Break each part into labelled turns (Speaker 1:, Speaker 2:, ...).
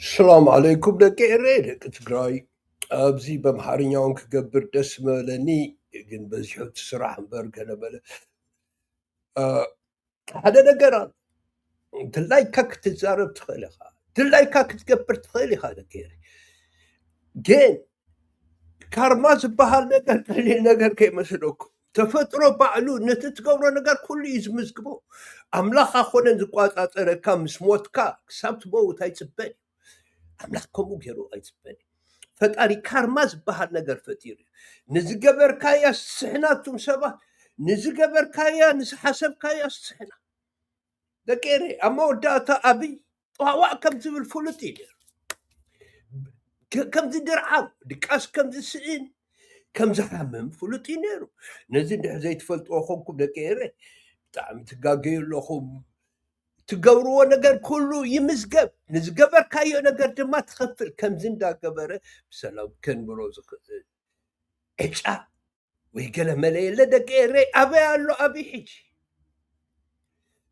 Speaker 1: السلام عليكم دكيري تقراي ابزي بمحارنيون كقبر دسمة لني يقن بزحو تسرح مبرقنا بلا هذا نقران دلاي كاك تزارب تخيلها دلاي كاك تقبر تخيلها دكيري جين كارماز بحال نقر تخيلي نقر كي مسلوك تفترو بعلو نتتقورو نقر كل يزمزقبو أملاخ أخونا نزقوات أترى كام سموتكا سابت بو تايتبني أملاخ كمو جيرو أيتبني ፈጣሪ ካርማ ዝበሃል ነገር ፈጢሩ ንዝገበርካያ ስሕናቱም ሰባት ንዝገበርካያ ንዝሓሰብካያ ስሕና ደቄረ ኣብ መወዳእታ ኣብይ ጠዋዋዕ ከም ዝብል ፍሉጥ እዩ ከምዚ ድርዓም ድቃስ ከምዚ ስእን ከም ዝሓምም ፍሉጥ እዩ ነይሩ ነዚ እንድሕ ዘይትፈልጥዎ ኮንኩም ደቄረ ብጣዕሚ ትጋገዩ ኣለኹም ትገብርዎ ነገር ኩሉ ይምዝገብ ንዝገበርካዮ ነገር ድማ ትኸፍል ከምዚ እንዳገበረ ብሰላም ከንብሮ ዝኽእል ዕጫ ወይ ገለ መለየለ ደቄረ ኣበይ ኣሎ ኣብይ ሕጂ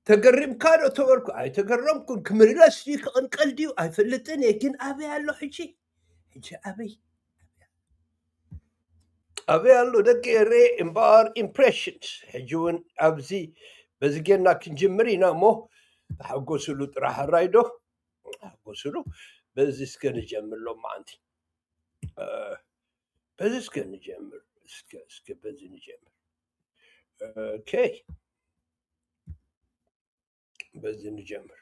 Speaker 1: ተገሪምካ ዶ ተበርኩ ኣይተገረምኩን ክምልለስ ድዩ ክቕንቀል ድዩ ኣይፈልጥን እየ ግን ኣበይ ኣሎ ሕጂ ሕጂ ኣበይ ኣሎ ደቄረ እምበር ኢምፕሬሽንስ ሕጂ እውን ኣብዚ በዚ ጌርና ክንጅምር ኢና እሞ حقوسلو راح رايدو حقوسلو بزيس كان يجمر له معنتي بزيس كان يجمر اسك بزين يجمر اوكي بزين يجمر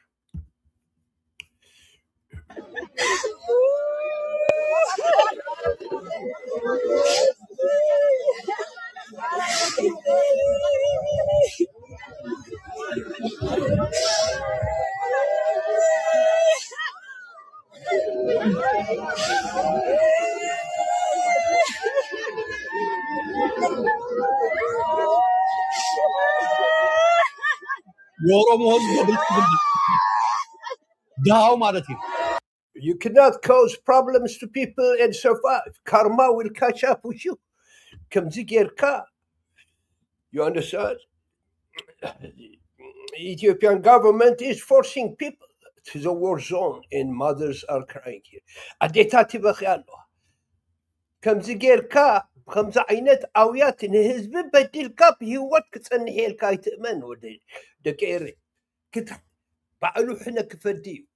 Speaker 1: You cannot cause problems to people and survive. Karma will catch up with you. You understand? The Ethiopian government is forcing people to the war zone and mothers are crying here. Adetati bakhialo. Kamzigirka خمس عينات أويات نهزب بديل كاب هيوات كتسني هيل كايت من ودي دكيري كت بعلو حنا كفدي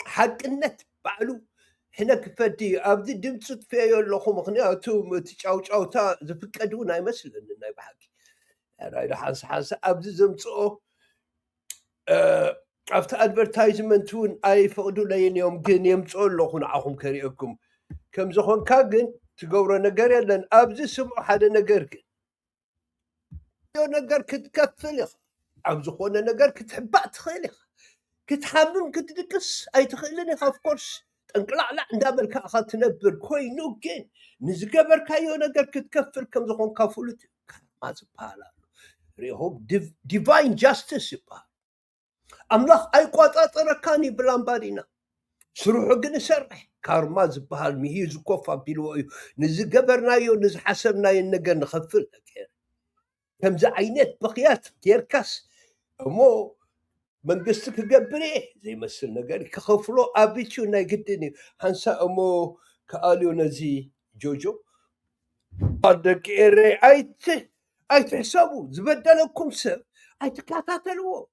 Speaker 1: حق النت بعلو حنا كفدي أبدي دمت فيها يلخو مخنياتو متشاوتا زفكدونا يمثل إننا بحكي أنا حاس أبدي زمتو after advertisement تون أي فقدو لين يوم جن يمتو لخو نعهم كريئكم كم زخون كاجن تقورا نقر لأن أبزي سمعوا حدا نقر كن يو نقر كتكفلخ أبزي خونا نقر كتحبع تخيلخ كتحمم كتدكس أي تخيلني of course تنقلع لا ندامل كأخذ تنبر كوي نوكين نزقبر كايو نقر كتكفل كم زخون كافولت ما زبالا ريهوب divine justice يبقى أملاخ أي قوات ركاني بلانبارينا سروحو قن سرح كارما زبهال ميهيز كوفا بيلو نزقبرنايو نزحسبنايو النقر نخفل كم زعينات بقيات كيركاس مو من قصتك قبريه زي مثل نقر كخفلو أبيتشو نايقدني هنسا أمو كاليو نزي جوجو هادك إيري أي تحسابو زبدلكم سب أي تكاتاتلو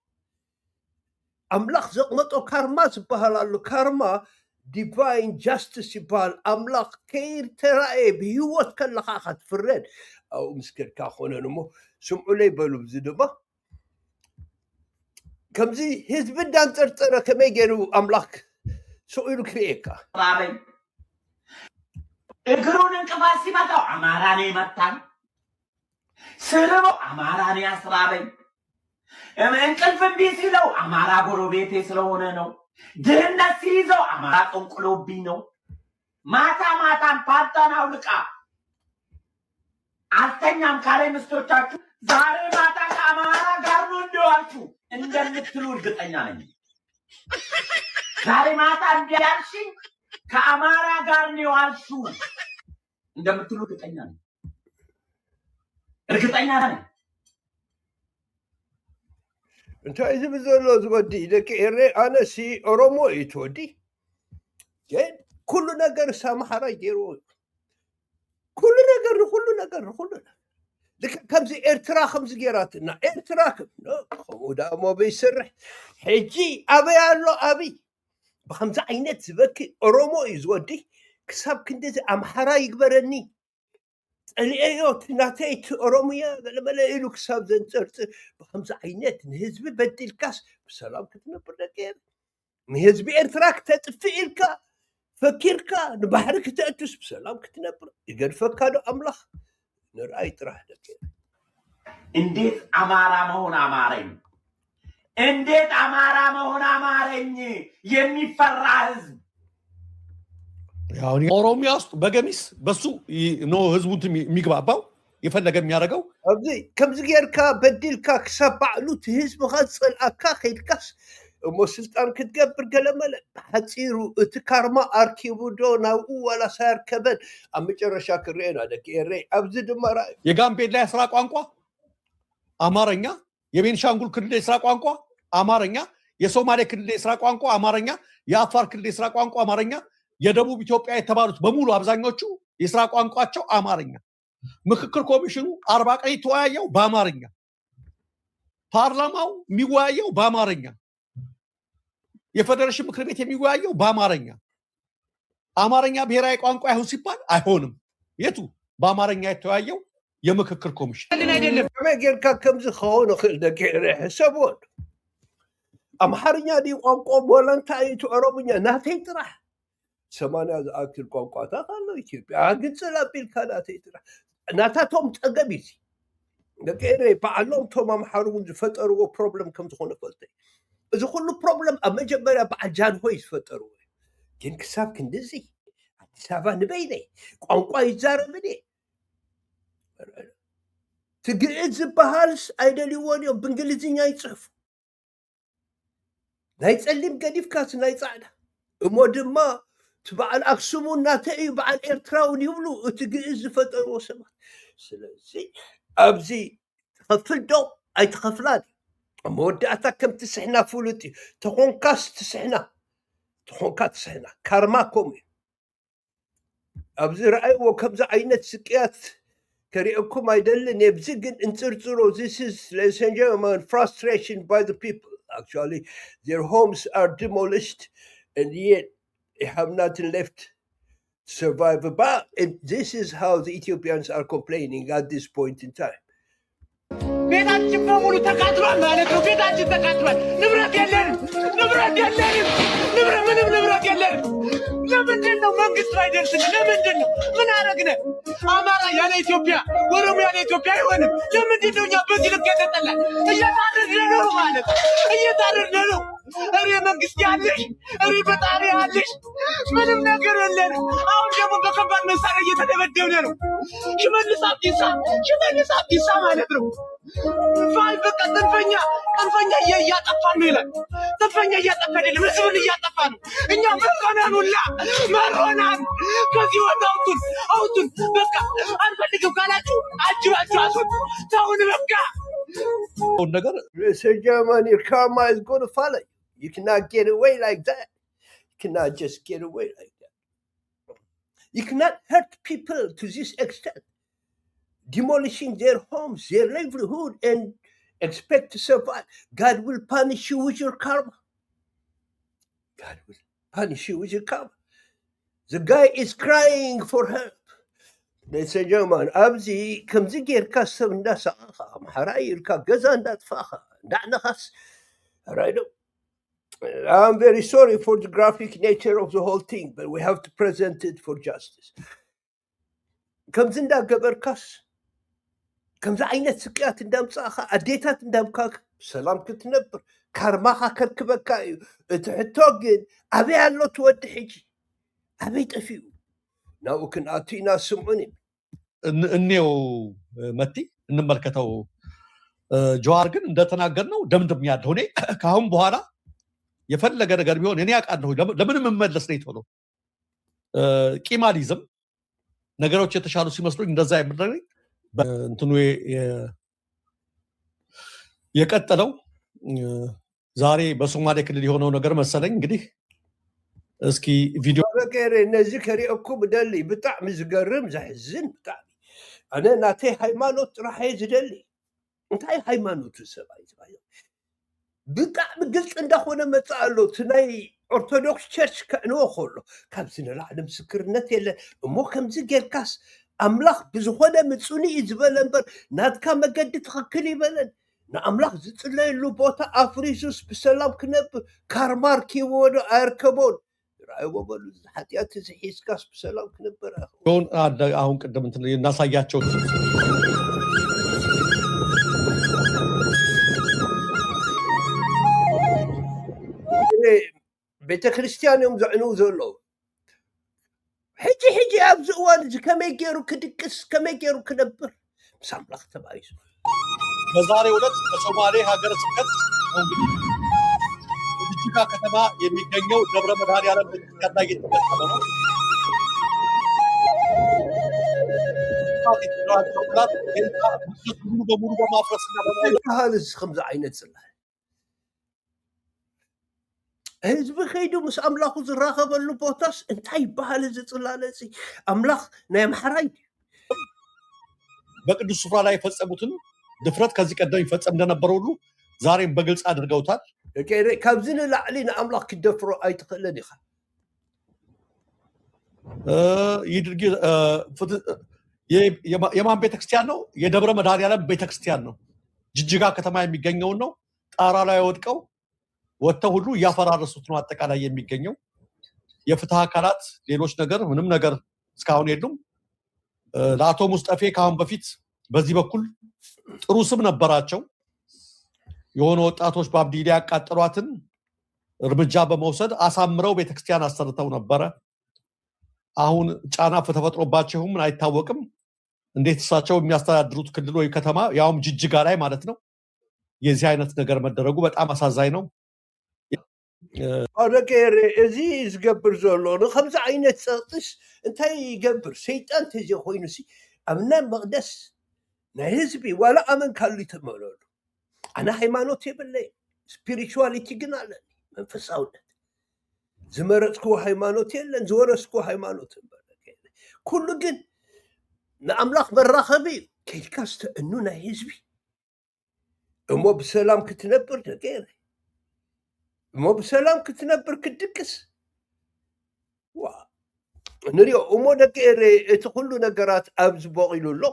Speaker 1: أملاخ زقمتو كارما زبهال اللو كارما divine justice يبال أملاك كير ترى بيوت كان لخاخت فرد أو مسكر كاخونا نمو سمعوا لي بلو بزدبا كم زي هز بدان ترى كما يجروا أملاك سؤالو كريكا
Speaker 2: رابي እግሩን እንቅፋት ሲመታው አማራኔ መታኝ ስርበው አማራኔ አስራበኝ እንቅልፍ እምቢ ሲለው አማራ ጎረቤቴ ስለሆነ ነው ድህነት ሲይዘው አማራ ጠንቁሎብኝ ነው ማታ ማታን ፓርታን አውልቃ አልተኛም ካለ ምስቶቻችሁ ዛሬ ማታ ከአማራ ጋር ነው እንደዋልችሁ እንደምትሉ እርግጠኛ ነኝ ዛሬ ማታ እንዲያልሽኝ ከአማራ ጋር ነው ያልሽው እንደምትሉ እርግጠኛ ነኝ
Speaker 1: انت اذا بزولو زودي لك انا سي اورومو يتودي كل ነገር ሳምሓራ ገይሩ كل ነገር ከምዚ ኤርትራ ከምዚ ገይራትና ኤርትራ ከምኡ ዳሞ በይስርሕ ሕጂ ኣበይ ኣሎ ኣብይ ብከምዚ ዓይነት ዝበክእ ኦሮሞ እዩ ዝወዲ ክሳብ ክንደዚ ኣምሓራ ይግበረኒ ፀሊአዮ ናተይ እቲ ኦሮምያ ገለመለ ኢሉ ክሳብ ዘንፀርፅር ብከምዚ ዓይነት ንህዝቢ በዲልካስ ብሰላም ክትነብር ደገር ንህዝቢ ኤርትራ ክተጥፍእ ኢልካ ፈኪርካ ንባሕሪ ክትእትስ ብሰላም ክትነብር ይገድፈካ ዶ ኣምላኽ ንርአይ ጥራሕ ደገር
Speaker 2: እንዴት አማራ መሆን አማረኝ እንዴት አማራ መሆን አማረኝ የሚፈራ ህዝብ
Speaker 3: ያው ኦሮሚያ ውስጥ በገሚስ በሱ ነው ህዝቡ የሚግባባው የፈለገ የሚያደርገው
Speaker 1: ኣብዚ ከምዚ ጌርካ በዲልካ ክሳብ ባዕሉ እቲ ህዝብኻ ዝፀልኣካ ከይድካስ እሞ ስልጣን ክትገብር ገለመለ ሓፂሩ እቲ ካርማ ኣርኪቡ ዶ ናብኡ ዋላ ሳይርከበን ኣብ መጨረሻ ክርኤና ደገረ ኣብዚ ድማ
Speaker 3: የጋምቤላ የስራ ቋንቋ አማርኛ የቤንሻንጉል ክልል የስራ ቋንቋ አማርኛ የሶማሌ ክልል የስራ ቋንቋ አማርኛ የአፋር ክልል የስራ ቋንቋ አማርኛ የደቡብ ኢትዮጵያ የተባሉት በሙሉ አብዛኞቹ የስራ ቋንቋቸው አማርኛ ምክክር ኮሚሽኑ 40 ቀን ተወያየው በአማርኛ ፓርላማው የሚወያየው በአማርኛ የፌደሬሽን ምክር ቤት የሚወያየው በአማርኛ አማርኛ ብሔራዊ ቋንቋ ይሁን ሲባል አይሆንም የቱ በአማርኛ የተወያየው የምክክር ኮሚሽን
Speaker 1: አይደለም ከመገርካ ከምዚ ኸሆነ ክእል ደገረ ሕሰቦን ኣምሓርኛ ዲ ቋንቋ ሞለንታይቱ ኦሮምኛ ናተይ ጥራሕ 80 ዝኣክል ቋንቋታት ኣሎ ኢትዮጵያ ግን ፅላቢልካ ናተይ ጥራሕ ናታቶም ፀገም እዩ ደገረ ባዕሎም ቶም ኣምሓሩ እውን ዝፈጠርዎ ፕሮብለም ከም ዝኾነ ፈልጠ እዚ ኩሉ ፕሮብለም ኣብ መጀመርያ በዓል ጃንሆይ ዝፈጠርዎ ግን ክሳብ ክንድዚ ኣዲስ ኣበባ ንበይነይ ቋንቋ ይዛረብን እየ ትግዕዝ ዝበሃልስ ኣይደልይዎን እዮም ብእንግሊዝኛ ይፅሕፉ ናይ ፀሊም ገዲፍካስ ናይ ፃዕዳ እሞ ድማ እቲ በዓል ኣክሱም እናተይ እዩ በዓል ኤርትራውን ይብሉ እቲ ግዕዝ ዝፈጠርዎ ሰባት ስለዚ ኣብዚ ትኸፍል ዶ ኣይትኸፍላን መወዳእታ ከም ትስሕና ፍሉጥ እዩ ተኾንካስ ትስሕና ተኾንካ ትስሕና ካርማ ከምኡ እዩ ኣብዚ ረኣይዎ ከምዚ ዓይነት ስቅያት ከሪአኩም አይደለን የብዚ ግን እንፅርፅሮ this is ladies and gentlemen frustration by the people actually their homes are demolished and yet they have nothing left to survive about and this is how the Ethiopians are complaining at this point in time
Speaker 4: ቤታችን በሙሉ ተቃጥሏል ማለት ነው ቤታችን ተቃጥሏል ንብረት የለንም ምንም ንብረት የለንም ለምንድን ነው መንግስት አይደርስም ለምንድን ነው ምን አረግነ አማራ ያለ ኢትዮጵያ ኦሮሞ ያለ ኢትዮጵያ አይሆንም ለምንድን ነው እኛ በዚህ ልክ የተጠላን እየታረድን ነው ማለት እየታረድን ነው እሪ መንግስት ያለሽ እሪ በጣሪ ያለሽ ምንም ነገር የለንም አሁን ደግሞ በከባድ መሳሪያ እየተደበደብን ነው ሽመልስ አብዲሳ ማለት ነው ፋይ በቃ ጥንፈኛ እያጠፋን ነው ይላል ጥንፈኛ እያጠፋን አይደለም ህዝብን እያጠፋ ነው እኛ መሮናን ከዚህ አውጡን በቃ አንፈልግም ካላችሁ አጅባችሁ አስወጡ ተውን በቃ
Speaker 3: ነገር
Speaker 1: Germany your karma is going to follow you cannot get away like that you cannot just get away like that you cannot hurt people to this extent demolishing their homes, their livelihood, and expect to survive. God will punish you with your karma. God will punish you with your karma. The guy is crying for help. Ladies and gentlemen, Abzi, kamzi gerka sabnda sa'akha, amharairka gazanda tfakha, da'nakhas. Right? I'm very sorry for the graphic nature of the whole thing, but we have to present it for justice. Kamzinda gabarkas. ከምዚ ዓይነት ስቅያት እንዳምፃእኻ ኣዴታት እንዳምካክ ሰላም ክትነብር ካርማኻ ከርክበካ እዩ እቲ ሕቶ ግን ኣበይ ኣሎ ትወዲ ሕጂ ኣበይ ጠፊኡ ናብኡ ክንኣቱ ኢና ስምዑን
Speaker 3: እኔው መቲ እንመልከተው ጀዋር ግን እንደተናገርነው ደምድም ያለው እኔ ከአሁን በኋላ የፈለገ ነገር ቢሆን እኔ ያውቃለሁ ለምንም መመለስ ነው ቶሎ ቂማሊዝም ነገሮች የተሻሉ ሲመስሉኝ እንደዛ የምደረግ እንትኑ የቀጠለው ዛሬ በሶማሌ ክልል የሆነው ነገር መሰለኝ እንግዲህ እስኪ ቪዲዮ
Speaker 1: بكيري نزي كريئكم دلي بطعم زقرم زحزن بطعم أنا ناتي هايمانوت راح يزدلي انتي هايمانوت السبعي بطعم قلت اندخونا متعلو تناي أرثوذكس تشرش كأنو خلو كابسنا العالم سكرنت يلا مو كم زقير كاس أملاخ بزخونا متسوني يزبالن بر نادكا مقد تخكلي بلن نأملاخ زتلاي اللو بوتا أفريسوس بسلام كنب كارمار كيوونو أركبون رأيو بلو حتيات زحيس كاس بسلام كنبر
Speaker 3: ሆን አሁን ቅድም እንትን እናሳያቸው
Speaker 1: ቤተ ክርስቲያን እዮም ዘዕንው ዘለዉ ሕጂ ኣብዚ እዋን እዚ ከመይ ገይሩ ክድቅስ ከመይ ገይሩ ክነብር ምስ ኣምላኽ ተባሂሱ
Speaker 3: በዛሬው ዕለት በሶማሌ ሀገረ ስብከት ጅጅጋ ከተማ የሚገኘው ደብረ መድኃኔዓለም ቤተክርስቲያን ላይ የተፈጸመ ነው። ሙሉ በሙሉ በማፍረስና
Speaker 1: ባህል እዚ ከምዚ ዓይነት ፅላል ህዝቢ ከይዱ ምስ ኣምላኹ ዝራኸበሉ ቦታስ እንታይ ይበሃል እዚ ፅላለ እዚ ኣምላኽ ናይ ኣምሓራ እዩ
Speaker 3: በቅዱስ ስፍራ ላይ የፈጸሙትን ድፍረት ከዚህ ቀደም ይፈጸም እንደነበረ ሁሉ ዛሬም በግልጽ አድርገውታል።
Speaker 1: ካብዚ ንላዕሊ ንኣምላኽ ክደፍሮ ኣይትኽእለን ኢኻ
Speaker 3: ይህ ድርጊት የማን ቤተክርስቲያን ነው? የደብረ መድኃኔዓለም ቤተክርስቲያን ነው። ጅጅጋ ከተማ የሚገኘው ነው። ጣራ ላይ ወድቀው ወጥተው ሁሉ እያፈራረሱት ነው። አጠቃላይ የሚገኘው የፍትህ አካላት ሌሎች ነገር ምንም ነገር እስካሁን የሉም። ለአቶ ሙስጠፌ ካሁን በፊት በዚህ በኩል ጥሩ ስም ነበራቸው። የሆነ ወጣቶች በአብዲሊያ ያቃጠሏትን እርምጃ በመውሰድ አሳምረው ቤተክርስቲያን አሰርተው ነበረ። አሁን ጫና ተፈጥሮባቸው ምን አይታወቅም። እንዴት እሳቸው የሚያስተዳድሩት ክልል ወይ ከተማ ያውም ጅጅጋ ላይ ማለት ነው የዚህ አይነት ነገር መደረጉ በጣም አሳዛኝ ነው።
Speaker 1: ኣደገር እዚ ዝገብር ዘሎ ንከምዚ ዓይነት ፀቕጥስ እንታይ ይገብር ሰይጣን ተዘ ኮይኑ ሲ ኣብ ናይ መቕደስ ናይ ህዝቢ ዋላ ኣመን ካሉ ይተመለሉ ኣነ ሃይማኖት የብለይ ስፒሪቹዋሊቲ ግን ኣለኒ መንፈሳውነት ዝመረፅክዎ ሃይማኖት የለን ዝወረስክዎ ሃይማኖት ኩሉ ግን ንኣምላኽ መራኸቢ ከይድካ ዝተእኑ ናይ ህዝቢ እሞ ብሰላም ክትነብር ደገረ እሞ ብሰላም ክትነብር ክድቅስ ንሪኦ እሞ ደገረ እቲ ኩሉ ነገራት ኣብዚ በቂሉ ኣሎ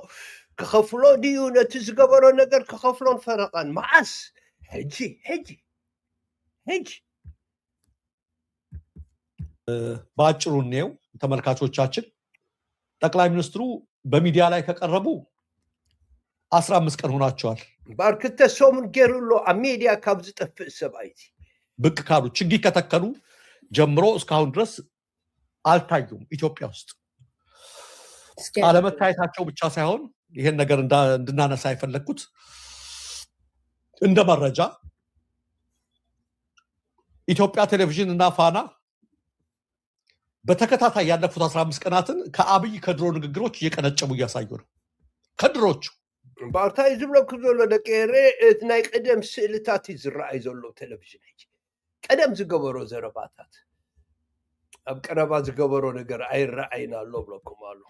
Speaker 1: ክኸፍሎ ድዩ ነቲ ዝገበሮ ነገር ክኸፍሎን ፈረቓን መዓስ ሕጂ
Speaker 3: በአጭሩ እንየው ተመልካቾቻችን። ጠቅላይ ሚኒስትሩ በሚዲያ ላይ ከቀረቡ 15 ቀን ሆናቸዋል።
Speaker 1: ባርክተ ሶሙን ገይሩሎ ኣብ ሚዲያ ካብ ዝጠፍእ ሰብኣይ
Speaker 3: ብቅ ካሉ ችግኝ ከተከሉ ጀምሮ እስካሁን ድረስ አልታዩም። ኢትዮጵያ ውስጥ አለመታየታቸው ብቻ ሳይሆን ይሄን ነገር እንድናነሳ የፈለኩት እንደ መረጃ ኢትዮጵያ ቴሌቪዥን እና ፋና በተከታታይ ያለፉት 15 ቀናትን ከአብይ ከድሮ ንግግሮች እየቀነጨቡ እያሳዩ ነው። ከድሮቹ
Speaker 1: ባርታይ ዝብለኩ ዘሎ ደቀረ እቲ ናይ ቀደም ስእልታት ይዝረአይ ዘሎ ቴሌቪዥን ቀደም ዝገበሮ ዘረባታት ኣብ ቀረባ ዝገበሮ ነገር አይረአይና ኣሎ ብለኩም አሉ።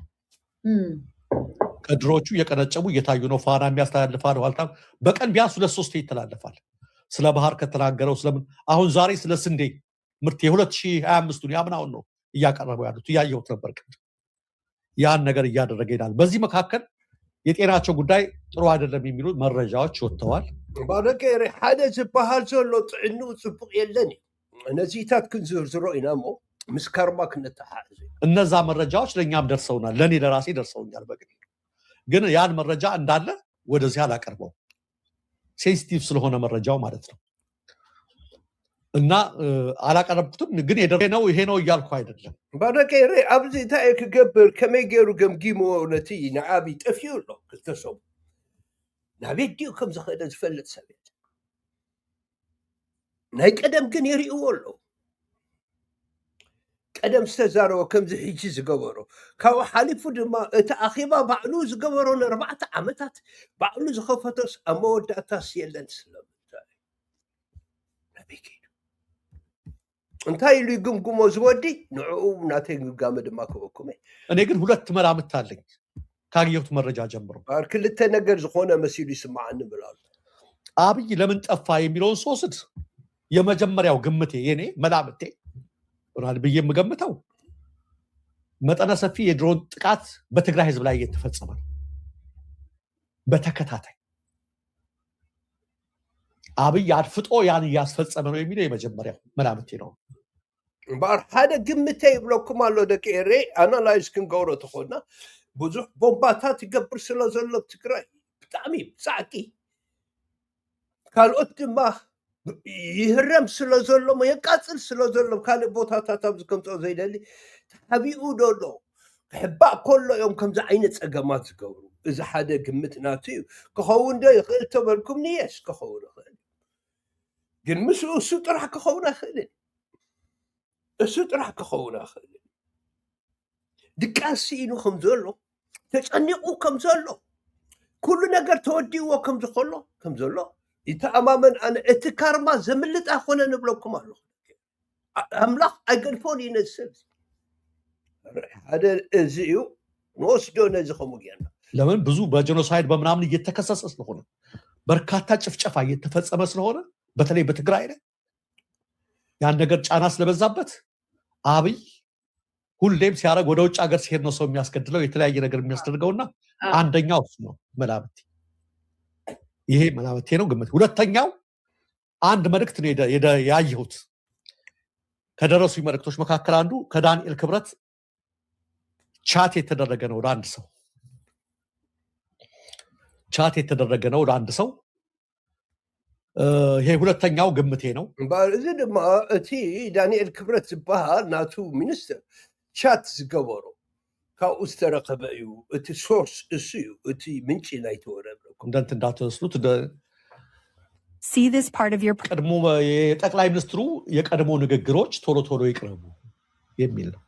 Speaker 3: ከድሮቹ እየቀነጨቡ እየታዩ ነው። ፋና የሚያስተላልፋል ዋልታ በቀን ቢያንስ 2-3 ይተላለፋል። ስለ ባህር ከተናገረው ስለምን አሁን ዛሬ ስለ ስንዴ ምርት የ2025ቱን ያምናውን ነው እያቀረቡ ያሉት እያየሁት ነበር። ያን ነገር እያደረገ ይላል። በዚህ መካከል የጤናቸው ጉዳይ ጥሩ አይደለም የሚሉ መረጃዎች ወጥተዋል።
Speaker 1: ባደቀረ ሓደ ዝበሃል ዘሎ ጥዕንኡ ጽቡቕ የለን እነዚህታት ክንዝርዝሮ ኢና ሞ ምስ ካርማ ክንተሓዝ
Speaker 3: እነዛ መረጃዎች ለኛም ደርሰውናል። ለኔ ለራሴ ደርሰውኛል። በግል ግን ያን መረጃ እንዳለ ወደዚህ አላቀርበው ሴንሲቲቭ ስለሆነ መረጃው ማለት ነው እና አላቀረብኩትም። ግን የደረሰ ነው ይሄ ነው እያልኩ አይደለም።
Speaker 1: ባደቀረ ኣብዚ እንታይ ክገብር ከመይ ገይሩ ገምጊሞ ነቲ ንዓቢ ጠፊዩ ኣሎ ክልተሰቡ ናቤት ድዩ ከም ዝኸደ ዝፈልጥ ሰብ ናይ ቀደም ግን የርእዎ ኣሎ ቀደም ዝተዛረቦ ከምዚ ሕጂ ዝገበሮ ካብኡ ሓሊፉ ድማ እቲ ኣኼባ ባዕሉ ዝገበሮ ን4 ዓመታት ባዕሉ ዝኸፈቶስ ኣብ መወዳእታስ የለን ስለምንታይ ናበይ ከይዱ እንታይ ኢሉ ይግምግሞ ዝወዲ ንዕኡ ናተይ ግምጋመ ድማ ክበኩም
Speaker 3: እኔ ግን ሁለት መላምት አለኝ ካገኘሁት መረጃ ጀምሮ
Speaker 1: ክልተ ነገር ዝኾነ መሲሉ ይስማዓኒ ብላሉ
Speaker 3: አብይ ለምን ጠፋ የሚለውን ስወስድ የመጀመሪያው ግምቴ የኔ መላምቴ ራል ብዬ የምገምተው መጠነ ሰፊ የድሮን ጥቃት በትግራይ ህዝብ ላይ እየተፈጸመ ነው በተከታታይ አብይ አድፍጦ ያን እያስፈጸመ ነው የሚለው የመጀመሪያው መላምቴ ነው
Speaker 1: ባር ሓደ ግምቴ ይብለኩም ኣሎ ደቂሬ አናላይዝ ክንገብሮ ተኾና ብዙሕ ቦምባታት ይገብር ስለ ዘሎ ትግራይ ብጣዕሚ ብፃዕቂ ካልኦት ድማ ይህረም ስለ ዘሎ የቃፅል ስለ ዘሎ ካልእ ቦታታት ኣብዚ ከምፅኦ ዘይደሊ ተሓቢኡ ደሎ ክሕባእ ከሎ እዮም ከምዚ ዓይነት ፀገማት ዝገብሩ እዚ ሓደ ግምት ናቱ እዩ ክኸውን ዶ ይኽእል ተበልኩም ንየስ ክኸውን ይኽእል ግን ምስኡ እሱ ጥራሕ ክኸውን ኣይኽእልን እሱ ጥራሕ ክኸውን ኣይኽእልን ድቃሲ ኢሉ ከም ዘሎ ተጨኒቑ ከም ዘሎ ኩሉ ነገር ተወዲእዎ ከም ዘሎ ይተኣማመን ኣነ እቲ ካርማ ዘምልጥ ኣይኮነ ንብለኩም ኣለኹ ኣምላኽ ኣይገድፎን እዩ ነዚ ሰብ ሓደ እዚ እዩ ንወስዶ ነዚ ከምኡ ጌርና
Speaker 3: ለምን ብዙ በጀኖሳይድ በምናምን እየተከሰሰ ስለሆነ በርካታ ጭፍጨፋ እየተፈጸመ ስለሆነ በተለይ በትግራይ ላይ ያን ነገር ጫና ስለበዛበት አብይ ሁሌም ሲያረግ ወደ ውጭ ሀገር ሲሄድ ነው ሰው የሚያስገድለው የተለያየ ነገር የሚያስደርገውና አንደኛው እሱ ነው መላምቴ ይሄ መላምቴ ነው ግምት ሁለተኛው አንድ መልእክት ነው ያየሁት ከደረሱ መልእክቶች መካከል አንዱ ከዳንኤል ክብረት ቻት የተደረገ ነው ወደ አንድ ሰው ቻት የተደረገ ነው ወደ አንድ ሰው ይሄ ሁለተኛው ግምቴ ነው
Speaker 1: እዚ ድማ እቲ ዳንኤል ክብረት ዝበሃል ናቱ ሚኒስትር ቻት ዝገበሮ ካብኡ ዝተረኸበ እዩ እቲ ሶርስ እሱ እዩ እቲ ምንጭ ናይቲ ወረ
Speaker 3: እንደንት እንዳትወስዱት
Speaker 5: See this part of your
Speaker 3: ቀድሞ የጠቅላይ ሚኒስትሩ የቀድሞ ንግግሮች ቶሎ ቶሎ ይቅረቡ የሚል ነው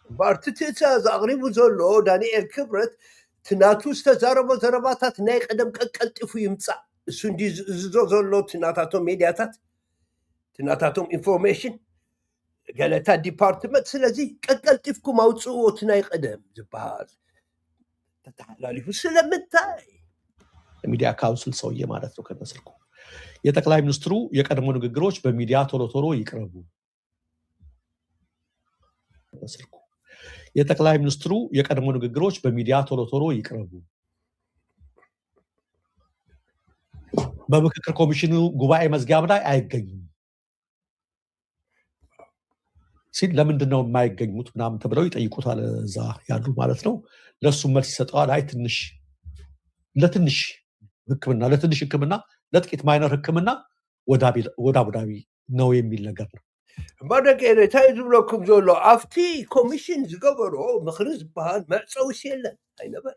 Speaker 1: ባርቲ ትእዛዝ ኣቕሪቡ ዘሎ ዳንኤል ክብረት ትናቱ ዝተዛረቦ ዘረባታት ናይ ቀደም ቀልጢፉ ይምፃእ እሱ እንዲ ዝዞ ዘሎ ትናታቶም ሜድያታት ትናታቶም ኢንፎርሜሽን ገለታት ዲፓርትመንት ስለዚ ቀልጢፍኩም ኣውፅእዎ እቲ ናይ ቀደም ዝበሃል ተተሓላሊፉ ስለምንታይ
Speaker 3: ሚዲያ ካውንስል ሰውዬ ማለት ነው ከነስልኩ የጠቅላይ ሚኒስትሩ የቀድሞ ንግግሮች በሚዲያ ቶሎ ቶሎ ይቅረቡ ስልኩ የጠቅላይ ሚኒስትሩ የቀድሞ ንግግሮች በሚዲያ ቶሎ ቶሎ ይቅረቡ በምክክር ኮሚሽኑ ጉባኤ መዝጊያም ላይ አይገኙም ሲል ለምንድነው የማይገኙት ምናምን ተብለው ይጠይቁታል እዛ ያሉ ማለት ነው ለሱ መልስ ይሰጣል አይ ትንሽ ለትንሽ ህክምና ለጥቂት ማይነር ህክምና ወደ አቡዳቢ ነው የሚል ነገር ነው
Speaker 1: ባደቀረ ታይዙ ብለኩም ዘሎ አፍቲ ኮሚሽን ዝገበሮ ምክሪ ዝበሃል መዕፀውስ የለን ኣይነበር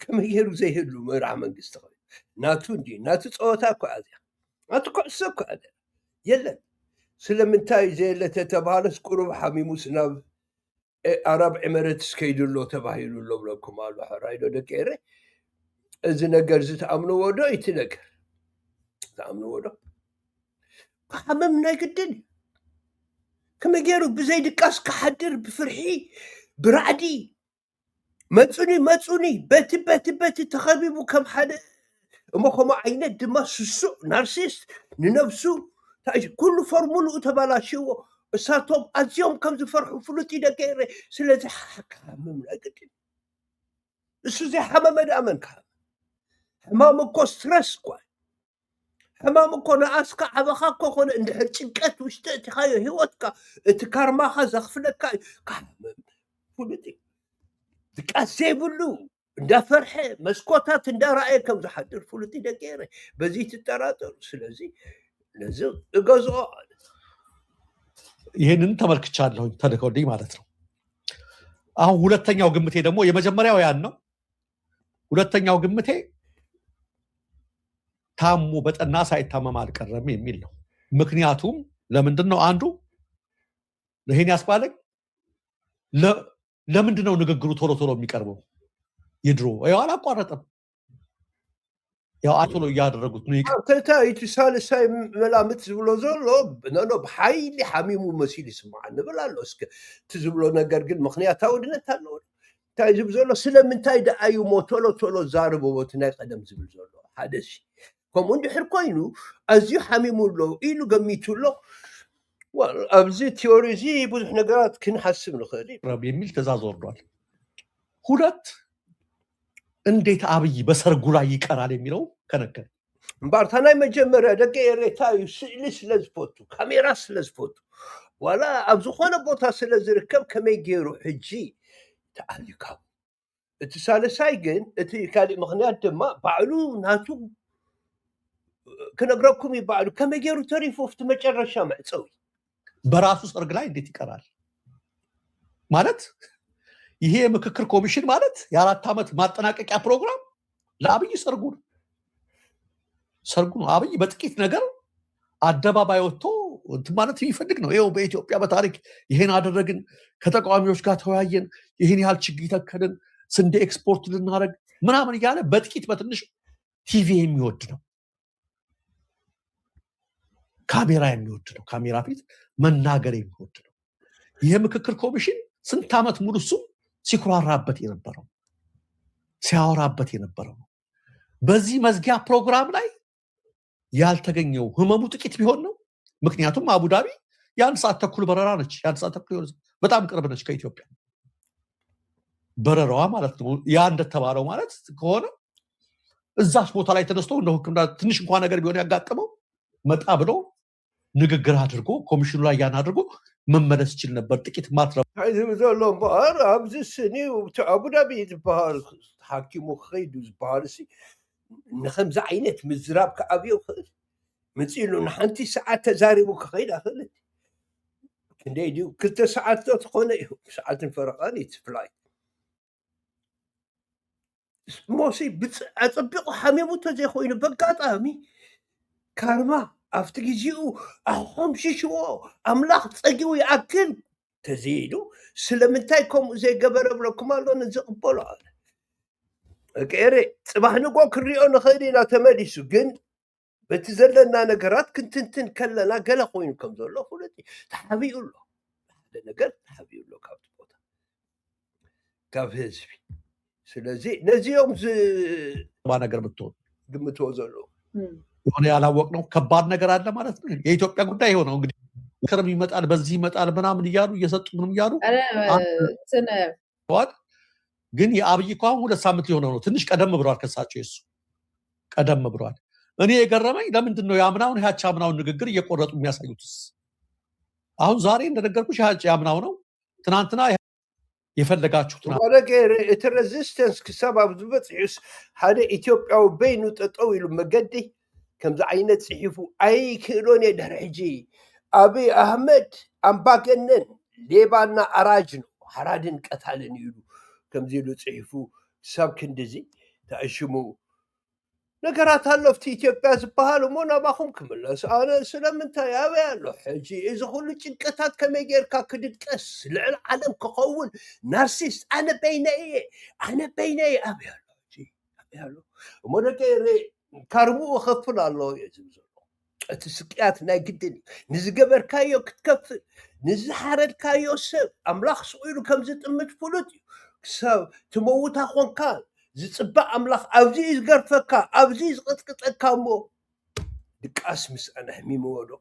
Speaker 1: ከመየሩ ዘይህሉ ምርዓ መንግስቲ ኸ ናቱ እንዲ ናቱ ፀወታ እኮ ኣዝያ ናቱ ኩዕሶ እኮ ኣዝያ የለን ስለምንታይ ዘየለተ ተባሃለስ ቁሩብ ሓሚሙስ ናብ ኣረብ ኤሚሬትስ ከይድሎ ተባሂሉሎ ብለኩም ኣሎ ሕራይዶ ደቀረ እዚ ነገር ዝተኣምንዎ ዶ እቲ ነገር ዝተኣምንዎ ዶ كحمم نايقدن كما جيرو بزي دقاس كحدر بفرحي برعدي ماتوني باتي تخبيبو كم حدا اما عينات دما سسو نارسيست ننفسو كل فورمولو تبالاشيو اساتوم ازيوم كم زفرحو فلوتي دقيري سلازي كحمم نايقدن اسو زي حمام دامن حمام كو ستريس كوي حمام كنا أسكع عبخاك كنا عند حرشكات وشتأتي خايو هيوتك تكارما خزخ فلك كحمم فلتي تكاسي بلو دا فرحة مسكوتات دا رأي كم زحدر فلتي دا كيري بزيت التراتر سلازي نزل اقازو
Speaker 3: ይሄንን ተመልክቻለሁ ተደከውልኝ ማለት ነው አሁን ሁለተኛው ግምቴ ደግሞ የመጀመሪያው ያን ነው ሁለተኛው ግምቴ ታሙ በጠና ሳይታመም አልቀረም የሚል ነው ምክንያቱም ለምንድነው አንዱ ለሄን ያስባለኝ ለምንድነው ንግግሩ ቶሎ ቶሎ የሚቀርበው ይድሮ አላቋረጠም ያው አቶሎ እያደረጉት ነው ይቅ
Speaker 1: እንታይ እቲ ሳልሳይ መላምት ዝብሎ ዘሎ ነኖ ብሓይሊ ሓሚሙ መሲሉ ይስማዕ ንብል ኣሎ እስከ እቲ ዝብሎ ነገር ግን ምክንያታዊነት ኣለዎ እንታይ ዝብል ዘሎ ስለምንታይ ደኣዩ ሞ ቶሎ ቶሎ ዛርበዎ እቲ ናይ ቀደም ዝብል ዘሎ ሓደ ሲ ከምኡ እንድሕር ኮይኑ ኣዝዩ ሓሚሙ ኣሎ ኢሉ ገሚቱ ኣሎ ኣብዚ ቲዮሪ እዚ ብዙሕ ነገራት ክንሓስብ ንኽእል
Speaker 3: ረብ የሚል ትእዛዝ ወርዷል። ሁለት እንዴት አብይ በሰርጉ ላይ ይቀራል የሚለው ከነከረ
Speaker 1: እምበር እታ ናይ መጀመርያ ደቂ ኤሬታ እዩ ስእሊ ስለ ዝፈቱ ካሜራ ስለ ዝፈቱ ዋላ ኣብ ዝኾነ ቦታ ስለ ዝርከብ ከመይ ገይሩ ሕጂ ተኣሊካ እቲ ሳልሳይ ግን እቲ ካሊእ ምክንያት ድማ ባዕሉ ናቱ ክነግረኩም እዩ ባዕሉ ከመይ ገይሩ ተሪፉ ኣብቲ መጨረሻ መዕፀዊ
Speaker 3: በራሱ ሰርግ ላይ እንዴት ይቀራል ማለት ይሄ የምክክር ኮሚሽን ማለት የአራት ዓመት ማጠናቀቂያ ፕሮግራም ለአብይ ሰርጉ ነው። አብይ በጥቂት ነገር አደባባይ ወጥቶ እንትን ማለት የሚፈልግ ነው። ይኸው በኢትዮጵያ በታሪክ ይሄን አደረግን፣ ከተቃዋሚዎች ጋር ተወያየን፣ ይሄን ያህል ችግር ተከልን፣ ስንዴ ኤክስፖርት ልናደርግ ምናምን እያለ በጥቂት በትንሽ ቲቪ የሚወድ ነው። ካሜራ የሚወድ ነው። ካሜራ ፊት መናገር የሚወድ ነው። ይሄ ምክክር ኮሚሽን ስንት ዓመት ሙሉ እሱ ሲኩራራበት የነበረው ሲያወራበት የነበረው በዚህ መዝጊያ ፕሮግራም ላይ ያልተገኘው ህመሙ ጥቂት ቢሆን ነው። ምክንያቱም አቡዳቢ ያን ሰዓት ተኩል በረራ ነች። ያን ሰዓት ተኩል በጣም ቅርብ ነች ከኢትዮጵያ በረራዋ ማለት ነው። ያ እንደተባለው ማለት ከሆነ እዛች ቦታ ላይ ተነስቶ እንደ ህክምና ትንሽ እንኳን ነገር ቢሆን ያጋጠመው መጣ ብሎ ንግግር አድርጎ ኮሚሽኑ ላይ ያን አድርጎ መመለስ ይችል ነበር። ጥቂት ማትረብ
Speaker 1: ዘሎ እምበር ኣብዚ ስኒ አቡዳቢ ዝበሃል ሓኪሙ ክኸይዱ ዝበሃል ሲ ንከምዚ ዓይነት ምዝራብ ከኣብዮ ክእል መፂሉ ንሓንቲ ሰዓት ተዛሪቡ ክኸይድ ኣይኽእልን ክንደይ ድዩ 2 ሰዓት ተኾነ እዩ ሰዓትን ፈረቓን እቲ ፍላይት ሞሲ ኣፀቢቑ ሓሚሙ ተዘይኮይኑ በጋጣሚ ካርማ ኣብቲ ግዜኡ ኣኾምሽሽዎ ኣምላኽ ፀጊቡ ይኣክል ተዘይሉ ስለምንታይ ከምኡ ዘይገበረ ብለኩም ኣሎ ንዝቕበሎ ኣለ ቀሬ ፅባሕ ንጎ ክንሪኦ ንኽእል ኢና ተመሊሱ ግን በቲ ዘለና ነገራት ክንትንትን ከለና ገለ ኮይኑ ከም ዘሎ ፍሉጥ ተሓቢኡ ኣሎ ሓደ ነገር ተሓቢኡ ኣሎ ካብቲ ቦታ ካብ ህዝቢ ስለዚ ነዚኦም
Speaker 3: ነገር ብትሆን
Speaker 1: ግምትዎ ዘለዎ
Speaker 3: የሆነ ያላወቅነው ከባድ ነገር አለ ማለት ነው። የኢትዮጵያ ጉዳይ የሆነው እንግዲህ ክርም ይመጣል በዚህ ይመጣል ምናምን እያሉ እየሰጡ ምንም እያሉ ግን የአብይ እኮ አሁን 2 ሳምንት ሊሆነው ነው። ትንሽ ቀደም ብሏል ከሳቸው የሱ ቀደም ብሏል። እኔ የገረመኝ ለምንድን ነው ያምናውን ያቻ አምናውን ንግግር እየቆረጡ የሚያሳዩትስ? አሁን ዛሬ እንደነገርኩሽ ያቻ አምናው ነው ትናንትና የፈለጋችሁት ነው
Speaker 1: ወደገር እቲ ሬዚስተንስ ክሳብ ኣብ ዝበፅሑስ ሓደ ኢትዮጵያዊ በይኑ ጠጠው ኢሉ መገዲ ከምዚ ዓይነት ፅሒፉ ኣይክእሎን እየ ድሕሪ ሕጂ አብይ አህመድ አምባገነን ሌባና አራጅ ነው ሓራድን ቀታልን ይሉ ከምዚ ኢሉ ፅሒፉ ክሳብ ክንዲዚ ተኣሽሙ ነገራት ኣለፍቲ ኢትዮጵያ ዝበሃል እሞ ናባኹም ክምለስ ኣነ ስለምንታይ ኣበይ ኣሎ ሕጂ እዚ ኩሉ ጭንቀታት ከመይ ጌርካ ክድቀስ ልዕሊ ዓለም ክኸውን ናርሲስት ኣነ በይነ እየ ኣበይ ኣሎ ኣበይ ኣሎ እሞ ደቂ ካርሙኡ ከፍል ኣሎ እየ ዝብል ዘሎ እቲ ስቅያት ናይ ግድን ንዝገበርካዮ ክትከፍል ንዝሓረድካዮ ሰብ ኣምላኽ ስቁኢሉ ከም ዝጥምት ፍሉጥ እዩ ክሳብ ትመውታ ኮንካ ዝፅባእ ኣምላኽ ኣብዚ ዝገርፈካ ኣብዚ ዝቕጥቅጠካ እሞ ድቃስ ምስኣና ሕሚምዎ ዶ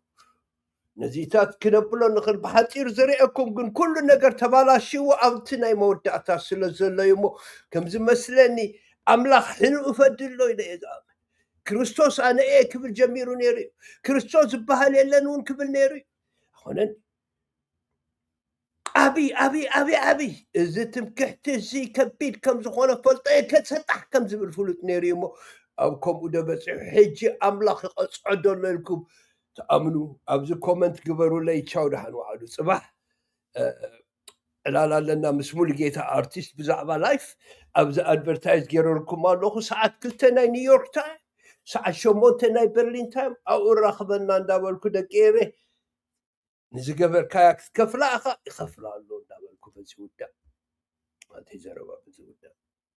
Speaker 1: ነዚታት ክነብሎ ንኽእል ብሓፂር ዝሪአኩም ግን ኩሉ ነገር ተባላሽዎ ኣብቲ ናይ መወዳእታ ስለ ዘሎ እዩ እሞ ከምዝመስለኒ ኣምላኽ ሕልኡ ፈድሎ ኢለ እየ ዝኣምን ክርስቶስ ኣነ እየ ክብል ጀሚሩ ነይሩ እዩ ክርስቶስ ዝበሃል የለን እውን ክብል ነይሩ እዩ ኣይኮነን ኣብይ እዚ ትምክሕቲ እዚ ከቢድ ከም ዝኾነ ፈልጦ እየ ከሰጣሕ ከም ዝብል ፍሉጥ ነይሩ እዩ እሞ ኣብ ከምኡ ደበፂሑ ሕጂ ኣምላኽ ይቐፅዖ ደሎ ኢልኩም ተኣምኑ ኣብዚ ኮመንት ግበሩለይ ቻው ደሓን ዋዕሉ ፅባሕ ዕላል ኣለና ምስ ሙሉጌታ ኣርቲስት ብዛዕባ ላይፍ ኣብዚ ኣድቨርታይዝ ገይረልኩም ኣለኹ ሰዓት 2 ናይ ኒውዮርክ ታይም ሰዓት 8 ናይ በርሊን ታይም ኣብኡ ራኽበና እንዳበልኩ ደቂረ ንዝገበርካያ ክትከፍላ ኢኻ ይኸፍላ ኣሎ እንዳበልኩ በዚ ውዳእ ኣንተይ ዘረባ በዚ ውዳእ